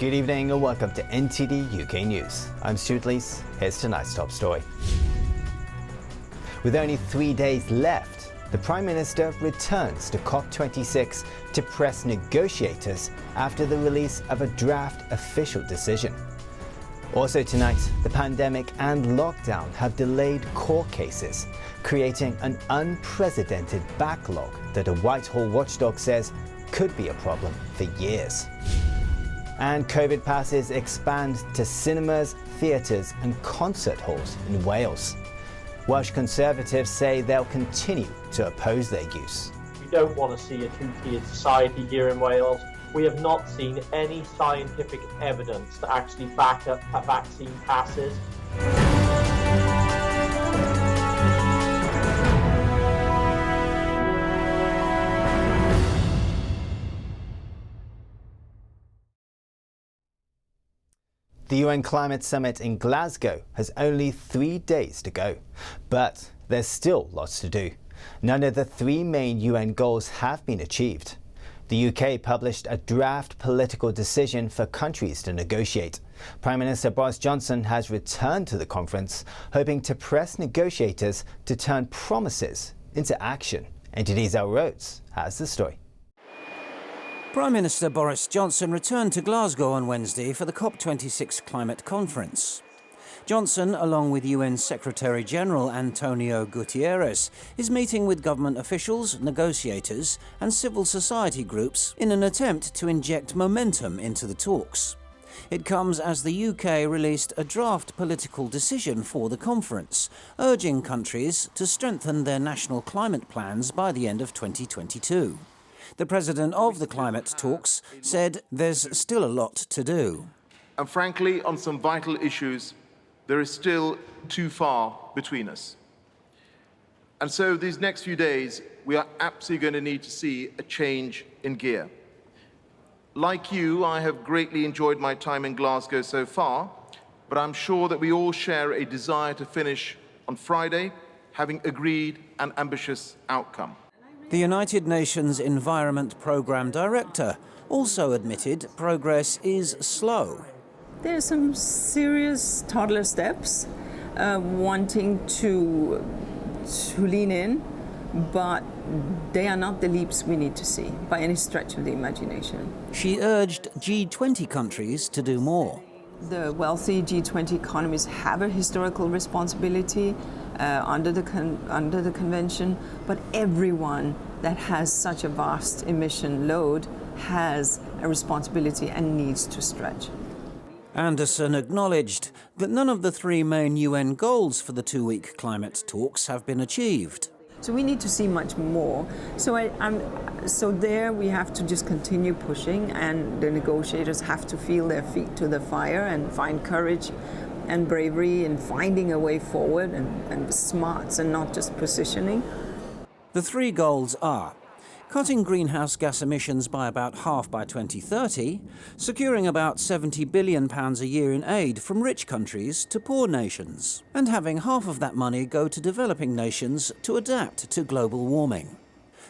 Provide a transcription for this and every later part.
Good evening and welcome to NTD UK News. I'm Stuart Lees. Here's tonight's top story. With only 3 days left, the Prime Minister returns to COP26 to press negotiators after the release of a draft official decision. Also tonight, the pandemic and lockdown have delayed court cases, creating an unprecedented backlog that a Whitehall watchdog says could be a problem for years. And COVID passes expand to cinemas, theatres and concert halls in Wales. Welsh Conservatives say they'll continue to oppose their use. We don't want to see a two-tiered society here in Wales. We have not seen any scientific evidence to actually back up vaccine passes. The UN Climate Summit in Glasgow has only 3 days to go, but there's still lots to do. None of the 3 main UN goals have been achieved. The UK published a draft political decision for countries to negotiate. Prime Minister Boris Johnson has returned to the conference, hoping to press negotiators to turn promises into action. NTD's El Rhodes has the story. Prime Minister Boris Johnson returned to Glasgow on Wednesday for the COP26 climate conference. Johnson, along with UN Secretary-General Antonio Guterres, is meeting with government officials, negotiators and civil society groups in an attempt to inject momentum into the talks. It comes as the UK released a draft political decision for the conference, urging countries to strengthen their national climate plans by the end of 2022. The president of the climate talks said there's still a lot to do. And frankly, on some vital issues, there is still too far between us. And so these next few days, we are absolutely going to need to see a change in gear. Like you, I have greatly enjoyed my time in Glasgow so far, but I'm sure that we all share a desire to finish on Friday, having agreed an ambitious outcome. The United Nations Environment Programme Director also admitted progress is slow. There are some serious toddler steps, wanting to lean in, but they are not the leaps we need to see by any stretch of the imagination. She urged G20 countries to do more. The wealthy G20 economies have a historical responsibility under the convention, but everyone that has such a vast emission load has a responsibility and needs to stretch. Anderson acknowledged that none of the 3 main UN goals for the 2-week climate talks have been achieved. So we need to see much more. So there we have to just continue pushing, and the negotiators have to feel their feet to the fire and find courage and bravery in finding a way forward and smarts and not just positioning. The 3 goals are cutting greenhouse gas emissions by about half by 2030, securing about £70 billion a year in aid from rich countries to poor nations, and having half of that money go to developing nations to adapt to global warming.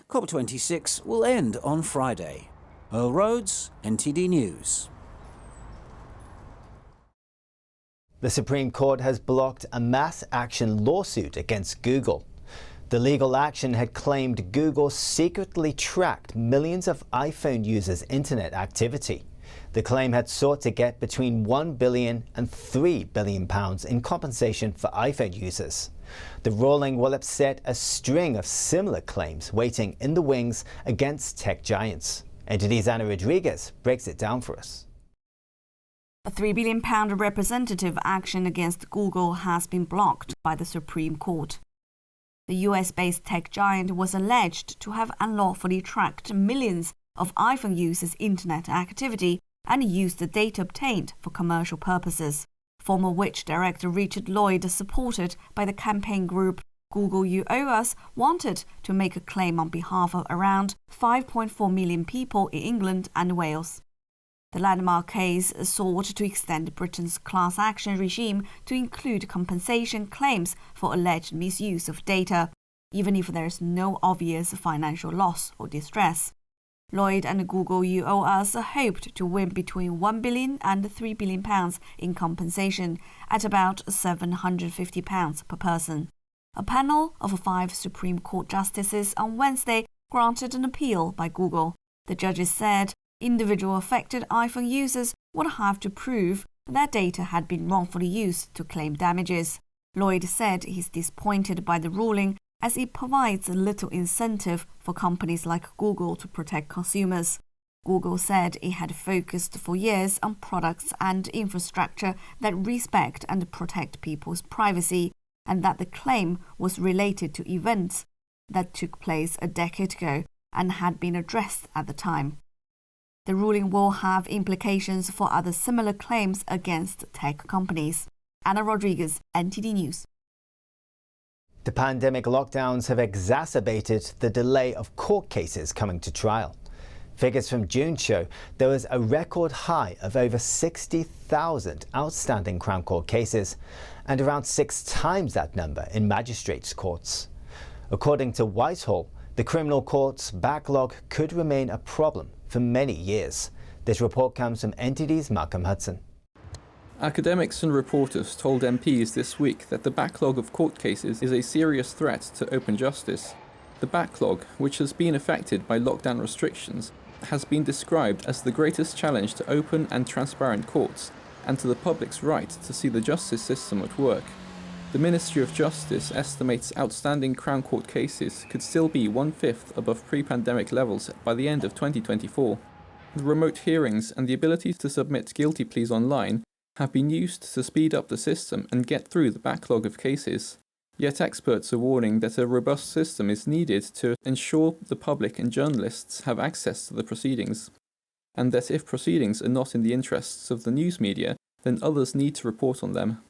COP26 will end on Friday. Earl Rhodes, NTD News. The Supreme Court has blocked a mass action lawsuit against Google. The legal action had claimed Google secretly tracked millions of iPhone users' internet activity. The claim had sought to get between £1 billion and £3 billion in compensation for iPhone users. The ruling will upset a string of similar claims waiting in the wings against tech giants. NTD's Anna Rodriguez breaks it down for us. A £3 billion representative action against Google has been blocked by the Supreme Court. The US-based tech giant was alleged to have unlawfully tracked millions of iPhone users' internet activity and used the data obtained for commercial purposes. Former Which Director Richard Lloyd, supported by the campaign group Google You Owe Us, wanted to make a claim on behalf of around 5.4 million people in England and Wales. The landmark case sought to extend Britain's class action regime to include compensation claims for alleged misuse of data, even if there is no obvious financial loss or distress. Lloyd and Google UOS hoped to win between £1 billion and £3 billion in compensation at about £750 per person. A panel of 5 Supreme Court justices on Wednesday granted an appeal by Google. The judges said individual affected iPhone users would have to prove their data had been wrongfully used to claim damages. Lloyd said he's disappointed by the ruling as it provides little incentive for companies like Google to protect consumers. Google said it had focused for years on products and infrastructure that respect and protect people's privacy, and that the claim was related to events that took place a decade ago and had been addressed at the time. The ruling will have implications for other similar claims against tech companies. Anna Rodriguez, NTD News. The pandemic lockdowns have exacerbated the delay of court cases coming to trial. Figures from June show there was a record high of over 60,000 outstanding Crown Court cases and around 6 times that number in magistrates' courts. According to Whitehall, the criminal court's backlog could remain a problem for many years. This report comes from NTD's Malcolm Hudson. Academics and reporters told MPs this week that the backlog of court cases is a serious threat to open justice. The backlog, which has been affected by lockdown restrictions, has been described as the greatest challenge to open and transparent courts and to the public's right to see the justice system at work. The Ministry of Justice estimates outstanding Crown Court cases could still be 1/5 above pre-pandemic levels by the end of 2024. The remote hearings and the ability to submit guilty pleas online have been used to speed up the system and get through the backlog of cases. Yet experts are warning that a robust system is needed to ensure the public and journalists have access to the proceedings, and that if proceedings are not in the interests of the news media, then others need to report on them.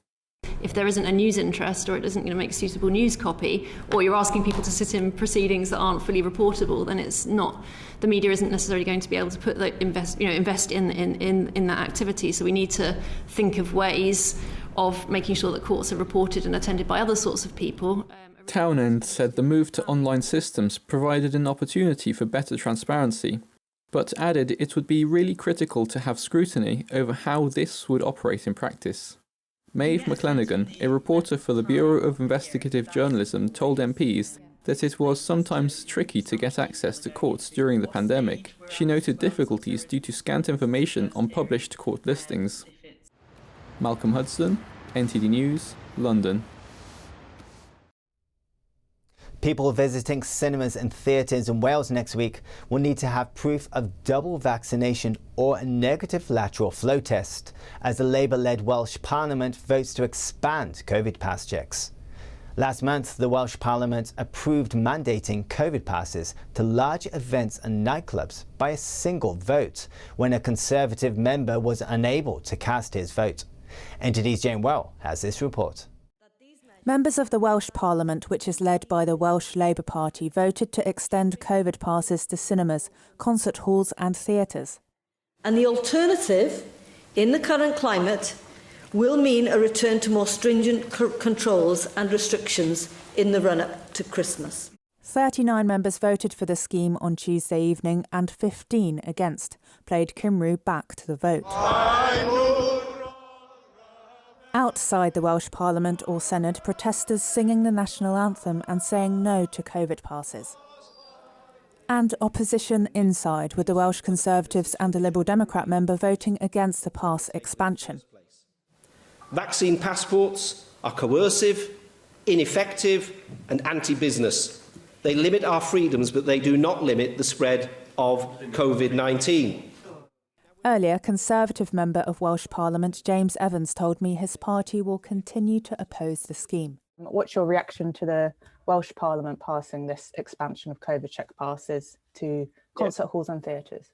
If there isn't a news interest or it isn't going to make suitable news copy, or you're asking people to sit in proceedings that aren't fully reportable, then it's not, the media isn't necessarily going to be able to put the invest in that activity. So we need to think of ways of making sure that courts are reported and attended by other sorts of people. Townend said the move to online systems provided an opportunity for better transparency, but added it would be really critical to have scrutiny over how this would operate in practice. Maeve McLennigan, a reporter for the Bureau of Investigative Journalism, told MPs that it was sometimes tricky to get access to courts during the pandemic. She noted difficulties due to scant information on published court listings. Malcolm Hudson, NTD News, London. People visiting cinemas and theatres in Wales next week will need to have proof of double vaccination or a negative lateral flow test as the Labour-led Welsh Parliament votes to expand COVID pass checks. Last month, the Welsh Parliament approved mandating COVID passes to large events and nightclubs by a single vote when a Conservative member was unable to cast his vote. NTD's Jane Well has this report. Members of the Welsh Parliament, which is led by the Welsh Labour Party, voted to extend COVID passes to cinemas, concert halls and theatres. And the alternative, in the current climate, will mean a return to more stringent controls and restrictions in the run-up to Christmas. 39 members voted for the scheme on Tuesday evening and 15 against, played Cymru back to the vote. Outside the Welsh Parliament or Senedd, protesters singing the national anthem and saying no to COVID passes. And opposition inside, with the Welsh Conservatives and a Liberal Democrat member voting against the pass expansion. Vaccine passports are coercive, ineffective and anti-business. They limit our freedoms, but they do not limit the spread of COVID-19. Earlier, Conservative member of Welsh Parliament James Evans told me his party will continue to oppose the scheme. What's your reaction to the Welsh Parliament passing this expansion of COVID check passes to concert halls and theatres?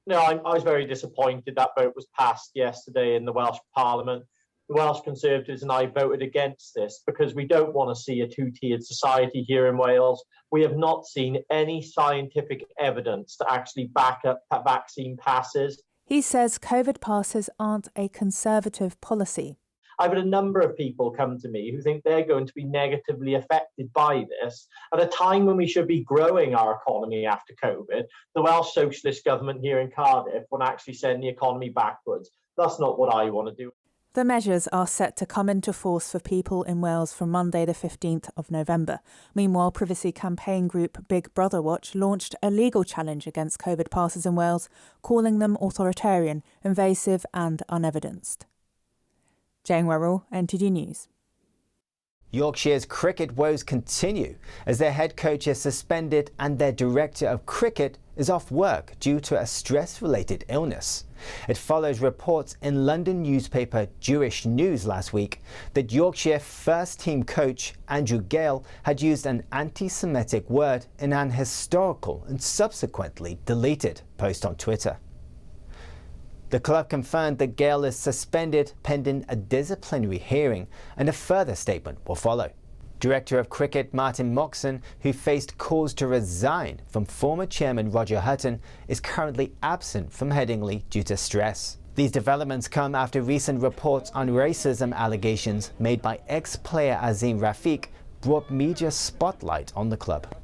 No, I was very disappointed that vote was passed yesterday in the Welsh Parliament. The Welsh Conservatives and I voted against this because we don't want to see a two-tiered society here in Wales. We have not seen any scientific evidence to actually back up vaccine passes. He says COVID passes aren't a Conservative policy. I've had a number of people come to me who think they're going to be negatively affected by this at a time when we should be growing our economy after COVID. The Welsh Socialist government here in Cardiff will actually send the economy backwards. That's not what I want to do. The measures are set to come into force for people in Wales from Monday the 15th of November. Meanwhile, privacy campaign group Big Brother Watch launched a legal challenge against COVID passes in Wales, calling them authoritarian, invasive and unevidenced. Jane Werrell, NTD News. Yorkshire's cricket woes continue as their head coach is suspended and their director of cricket is off work due to a stress-related illness. It follows reports in London newspaper Jewish News last week that Yorkshire first-team coach Andrew Gale had used an anti-Semitic word in an historical and subsequently deleted post on Twitter. The club confirmed that Gale is suspended pending a disciplinary hearing and a further statement will follow. Director of Cricket Martin Moxon, who faced calls to resign from former chairman Roger Hutton, is currently absent from Headingley due to stress. These developments come after recent reports on racism allegations made by ex-player Azim Rafiq brought media spotlight on the club.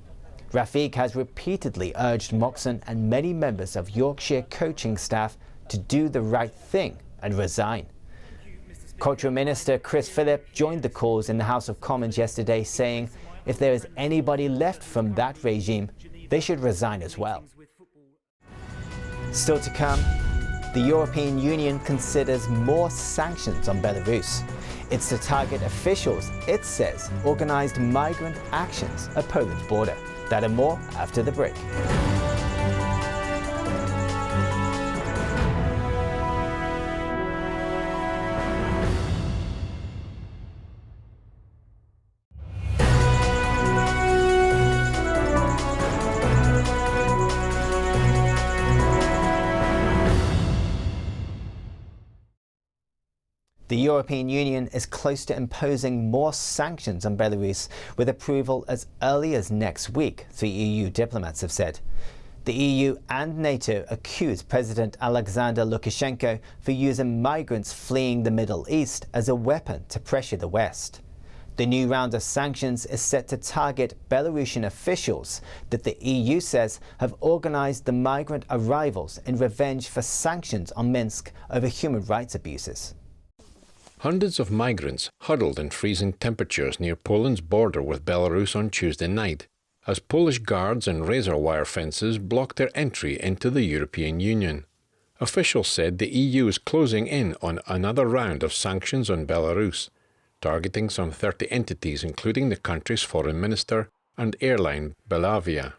Rafiq has repeatedly urged Moxon and many members of Yorkshire coaching staff to do the right thing and resign. Culture Minister Chris Philip joined the calls in the House of Commons yesterday, saying if there is anybody left from that regime, they should resign as well. Still to come, the European Union considers more sanctions on Belarus. It's to target officials it says organised migrant actions at Poland's border. That and more after the break. The European Union is close to imposing more sanctions on Belarus, with approval as early as next week, 3 EU diplomats have said. The EU and NATO accuse President Alexander Lukashenko for using migrants fleeing the Middle East as a weapon to pressure the West. The new round of sanctions is set to target Belarusian officials that the EU says have organised the migrant arrivals in revenge for sanctions on Minsk over human rights abuses. Hundreds of migrants huddled in freezing temperatures near Poland's border with Belarus on Tuesday night, as Polish guards and razor wire fences blocked their entry into the European Union. Officials said the EU is closing in on another round of sanctions on Belarus, targeting some 30 entities including the country's foreign minister and airline Belavia.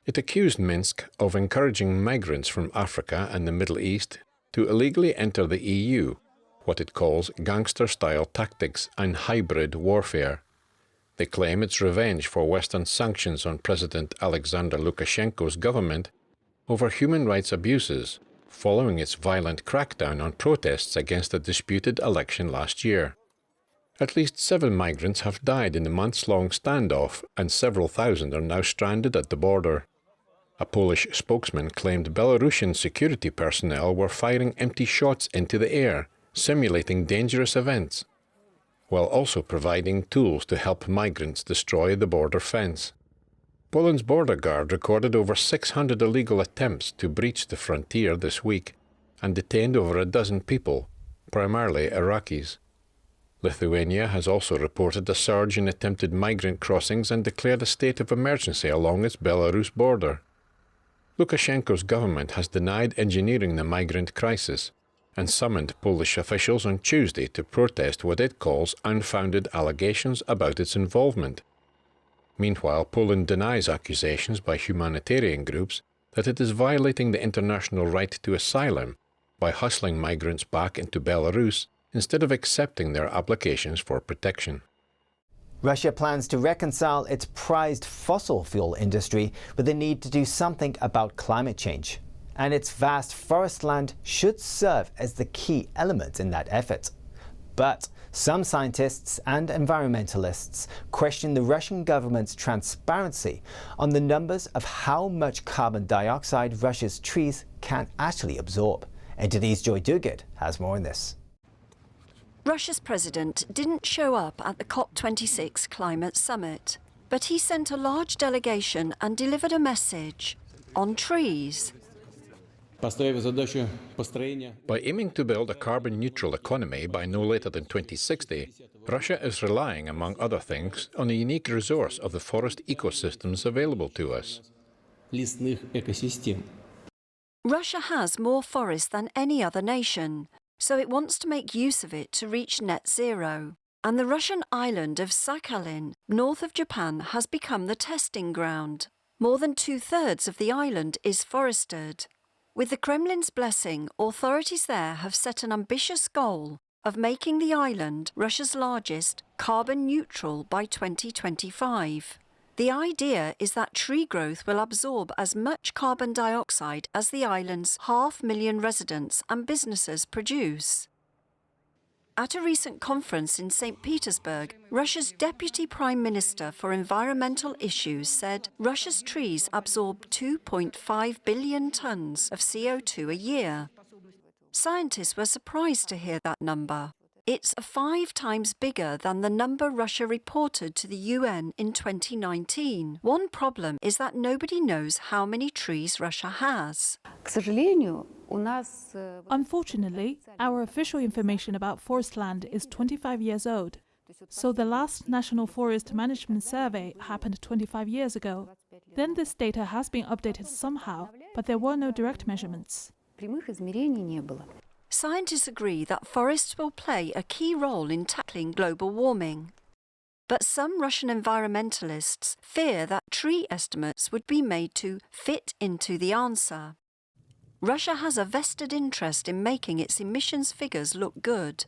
It accused Minsk of encouraging migrants from Africa and the Middle East to illegally enter the EU, what it calls gangster-style tactics and hybrid warfare. They claim it's revenge for Western sanctions on President Alexander Lukashenko's government over human rights abuses, following its violent crackdown on protests against a disputed election last year. At least 7 migrants have died in the months-long standoff, and several thousand are now stranded at the border. A Polish spokesman claimed Belarusian security personnel were firing empty shots into the air, simulating dangerous events, while also providing tools to help migrants destroy the border fence. Poland's border guard recorded over 600 illegal attempts to breach the frontier this week and detained over a dozen people, primarily Iraqis. Lithuania has also reported a surge in attempted migrant crossings and declared a state of emergency along its Belarus border. Lukashenko's government has denied engineering the migrant crisis and summoned Polish officials on Tuesday to protest what it calls unfounded allegations about its involvement. Meanwhile, Poland denies accusations by humanitarian groups that it is violating the international right to asylum by hustling migrants back into Belarus instead of accepting their applications for protection. Russia plans to reconcile its prized fossil fuel industry with the need to do something about climate change. And its vast forest land should serve as the key element in that effort. But some scientists and environmentalists question the Russian government's transparency on the numbers of how much carbon dioxide Russia's trees can actually absorb. NTD's Joy Duguid has more on this. Russia's president didn't show up at the COP26 climate summit, but he sent a large delegation and delivered a message on trees. By aiming to build a carbon-neutral economy by no later than 2060, Russia is relying, among other things, on the unique resource of the forest ecosystems available to us. Russia has more forest than any other nation, so it wants to make use of it to reach net zero. And the Russian island of Sakhalin, north of Japan, has become the testing ground. More than 2/3 of the island is forested. With the Kremlin's blessing, authorities there have set an ambitious goal of making the island Russia's largest carbon neutral by 2025. The idea is that tree growth will absorb as much carbon dioxide as the island's 500,000 residents and businesses produce. At a recent conference in St. Petersburg, Russia's Deputy Prime Minister for Environmental Issues said Russia's trees absorb 2.5 billion tonnes of CO2 a year. Scientists were surprised to hear that number. It's 5 times bigger than the number Russia reported to the UN in 2019. One problem is that nobody knows how many trees Russia has. Unfortunately, our official information about forest land is 25 years old. So the last National Forest Management Survey happened 25 years ago. Then this data has been updated somehow, but there were no direct measurements. Scientists agree that forests will play a key role in tackling global warming. But some Russian environmentalists fear that tree estimates would be made to fit into the answer. Russia has a vested interest in making its emissions figures look good.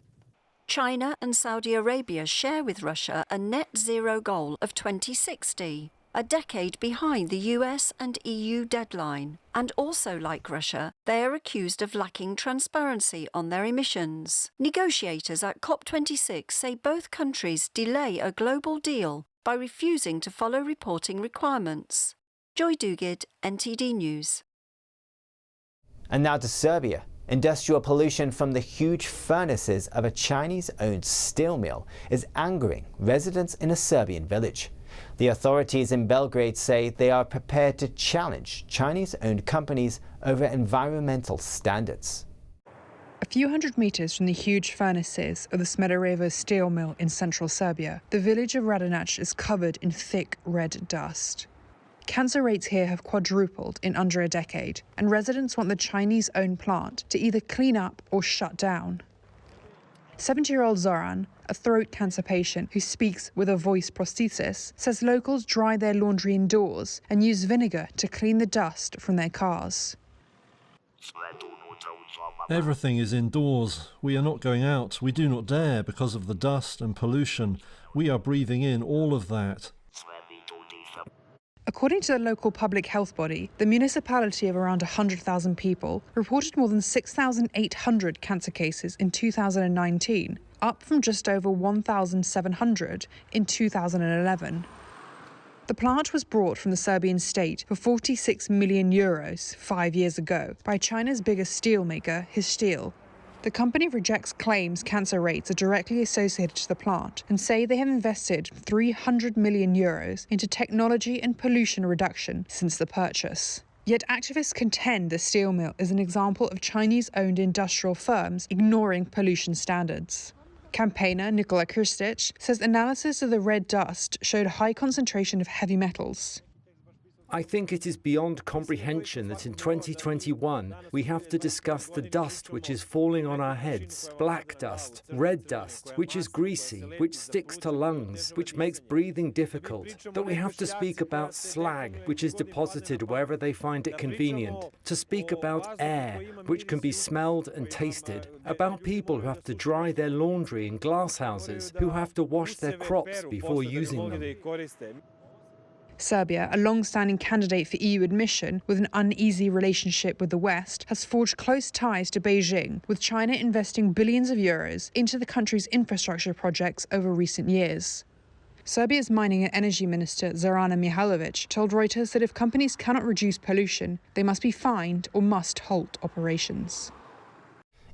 China and Saudi Arabia share with Russia a net zero goal of 2060, a decade behind the US and EU deadline. And also, like Russia, they are accused of lacking transparency on their emissions. Negotiators at COP26 say both countries delay a global deal by refusing to follow reporting requirements. Joy Dugid, NTD News. And now to Serbia. Industrial pollution from the huge furnaces of a Chinese-owned steel mill is angering residents in a Serbian village. The authorities in Belgrade say they are prepared to challenge Chinese-owned companies over environmental standards. A few hundred meters from the huge furnaces of the Smederevo steel mill in central Serbia, the village of Radinac is covered in thick red dust. Cancer rates here have quadrupled in under a decade, and residents want the Chinese-owned plant to either clean up or shut down. 70-year-old Zoran, a throat cancer patient who speaks with a voice prosthesis, says locals dry their laundry indoors and use vinegar to clean the dust from their cars. Everything is indoors. We are not going out. We do not dare because of the dust and pollution. We are breathing in all of that. According to the local public health body, the municipality of around 100,000 people reported more than 6,800 cancer cases in 2019, up from just over 1,700 in 2011. The plant was brought from the Serbian state for 46 million euros 5 years ago by China's biggest steelmaker, Hissteel. The company rejects claims cancer rates are directly associated to the plant and say they have invested 300 million euros into technology and pollution reduction since the purchase. Yet activists contend the steel mill is an example of Chinese-owned industrial firms ignoring pollution standards. Campaigner Nikola Kristic says analysis of the red dust showed a high concentration of heavy metals. I think it is beyond comprehension that in 2021 we have to discuss the dust which is falling on our heads, black dust, red dust, which is greasy, which sticks to lungs, which makes breathing difficult, that we have to speak about slag, which is deposited wherever they find it convenient, to speak about air, which can be smelled and tasted, about people who have to dry their laundry in glass houses, who have to wash their crops before using them. Serbia, a long-standing candidate for EU admission with an uneasy relationship with the West, has forged close ties to Beijing, with China investing billions of euros into the country's infrastructure projects over recent years. Serbia's mining and energy minister, Zorana Mihajlović, told Reuters that if companies cannot reduce pollution, they must be fined or must halt operations.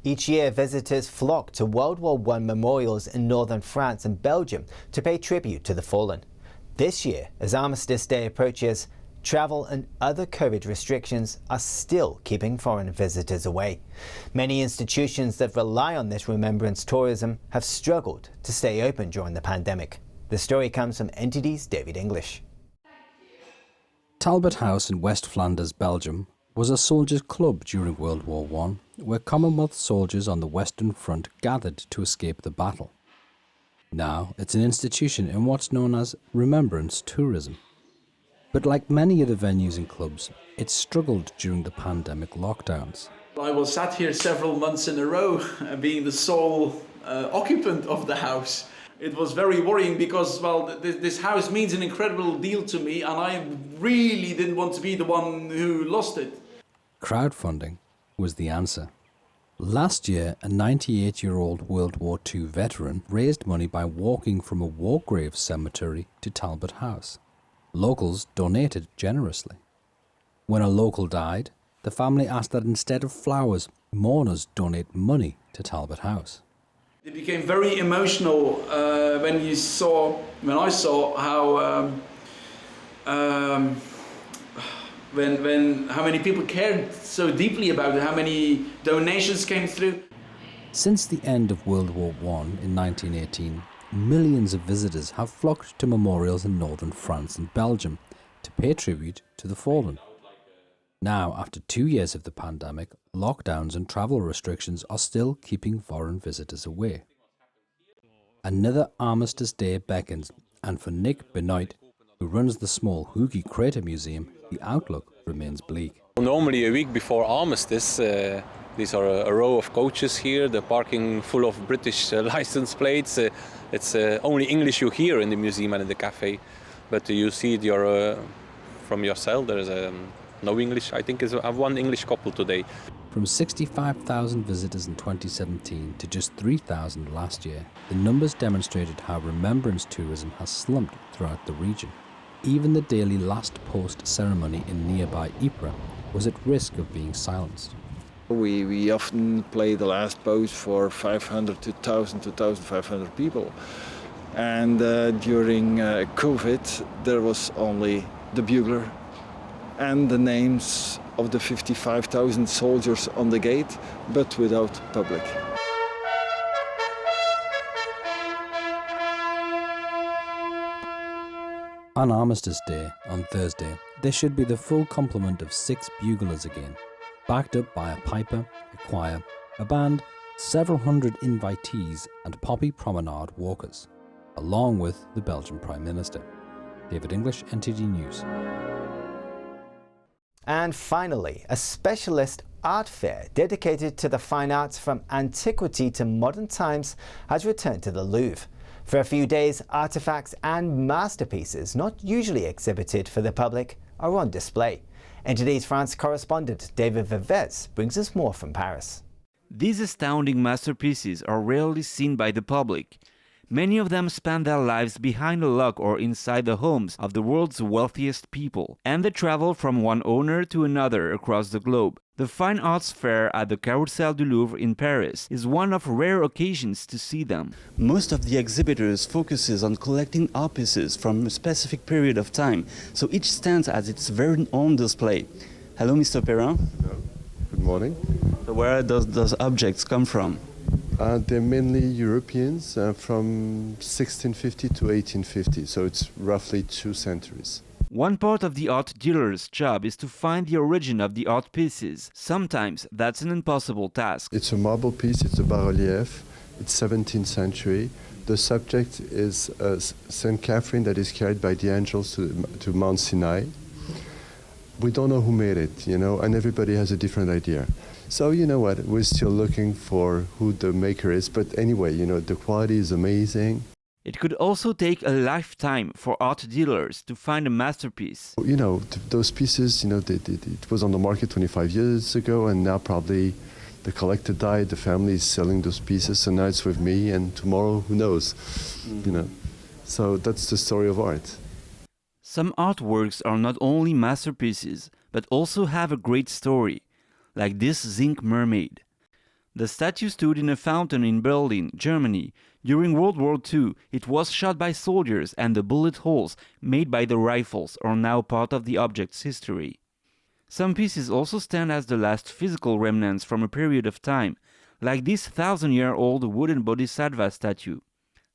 Each year, visitors flock to World War I memorials in northern France and Belgium to pay tribute to the fallen. This year, as Armistice Day approaches, travel and other COVID restrictions are still keeping foreign visitors away. Many institutions that rely on this remembrance tourism have struggled to stay open during the pandemic. The story comes from NTD's David English. Talbot House in West Flanders, Belgium, was a soldiers' club during World War I, where Commonwealth soldiers on the Western Front gathered to escape the battle. Now it's an institution in what's known as remembrance tourism. But like many other venues and clubs, it struggled during the pandemic lockdowns. I was sat here several months in a row, being the sole occupant of the house. It was very worrying because, well, this house means an incredible deal to me, and I really didn't want to be the one who lost it. Crowdfunding was the answer. Last year, a 98-year-old World War II veteran raised money by walking from a war grave cemetery to Talbot House. Locals donated generously. When a local died, the family asked that instead of flowers, mourners donate money to Talbot House. It became very emotional when I saw how how many people cared so deeply about it, how many donations came through. Since the end of World War I in 1918, millions of visitors have flocked to memorials in northern France and Belgium to pay tribute to the fallen. Now, after 2 years of the pandemic, lockdowns and travel restrictions are still keeping foreign visitors away. Another Armistice Day beckons, and for Nick Benoit, who runs the small Hoogie Crater Museum, the outlook remains bleak. Normally a week before Armistice, these are a row of coaches here, the parking full of British license plates. It's only English you hear in the museum and in the cafe, but you see it from yourself. There is no English. I think I have one English couple today. From 65,000 visitors in 2017 to just 3,000 last year, the numbers demonstrated how remembrance tourism has slumped throughout the region. Even the daily last post ceremony in nearby Ypres was at risk of being silenced. We often play the last post for 500 to 1,000 to 1,500 people. And during COVID, there was only the bugler and the names of the 55,000 soldiers on the gate, but without public. On Armistice Day, on Thursday, there should be the full complement of 6 buglers again, backed up by a piper, a choir, a band, several hundred invitees and poppy promenade walkers, along with the Belgian Prime Minister. David English, NTD News. And finally, a specialist art fair dedicated to the fine arts from antiquity to modern times has returned to the Louvre. For a few days, artifacts and masterpieces not usually exhibited for the public are on display. NTD's France correspondent David Vivez brings us more from Paris. These astounding masterpieces are rarely seen by the public. Many of them spend their lives behind a lock or inside the homes of the world's wealthiest people, and they travel from one owner to another across the globe. The Fine Arts Fair at the Carrousel du Louvre in Paris is one of rare occasions to see them. Most of the exhibitors focuses on collecting art pieces from a specific period of time, so each stand has its very own display. Hello, Mr. Perrin. Hello. Good morning. So where does those objects come from? They're mainly Europeans from 1650 to 1850, so it's roughly 2 centuries. One part of the art dealer's job is to find the origin of the art pieces. Sometimes that's an impossible task. It's a marble piece, it's a bas-relief, it's 17th century. The subject is St. Catherine that is carried by the angels to Mount Sinai. We don't know who made it, and everybody has a different idea. So you know what, we're still looking for who the maker is, but anyway, the quality is amazing. It could also take a lifetime for art dealers to find a masterpiece. Those pieces, it was on the market 25 years ago, and now probably the collector died, the family is selling those pieces, so now it's with me, and tomorrow, who knows, So that's the story of art. Some artworks are not only masterpieces, but also have a great story, like this zinc mermaid. The statue stood in a fountain in Berlin, Germany. During World War II, it was shot by soldiers, and the bullet holes made by the rifles are now part of the object's history. Some pieces also stand as the last physical remnants from a period of time, like this 1,000-year-old wooden Bodhisattva statue.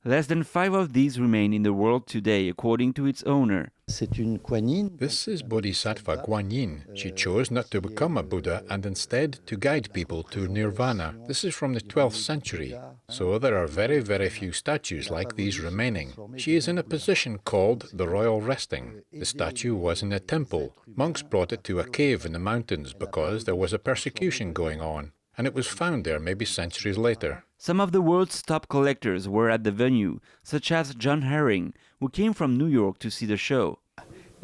Less than 5 of these remain in the world today, according to its owner. This is Bodhisattva Guanyin. She chose not to become a Buddha and instead to guide people to nirvana. This is from the 12th century, so there are very, very few statues like these remaining. She is in a position called the royal resting. The statue was in a temple. Monks brought it to a cave in the mountains because there was a persecution going on, and it was found there maybe centuries later. Some of the world's top collectors were at the venue, such as John Herring, who came from New York to see the show.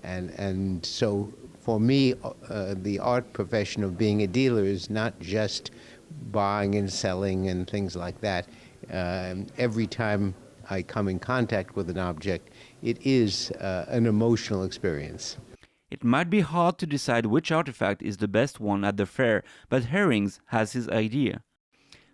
And so for me, the art profession of being a dealer is not just buying and selling and things like that. Every time I come in contact with an object, it is an emotional experience. It might be hard to decide which artifact is the best one at the fair, but Herrings has his idea.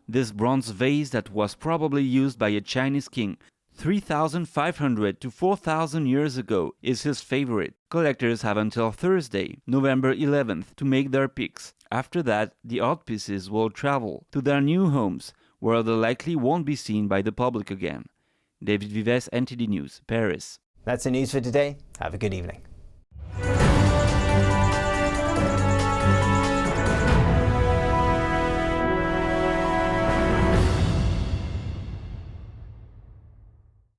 This bronze vase that was probably used by a Chinese king 3,500 to 4,000 years ago is his favorite. Collectors have until Thursday, November 11th, to make their picks. After that, the art pieces will travel to their new homes, where they likely won't be seen by the public again. David Vives, NTD News, Paris. That's the news for today. Have a good evening.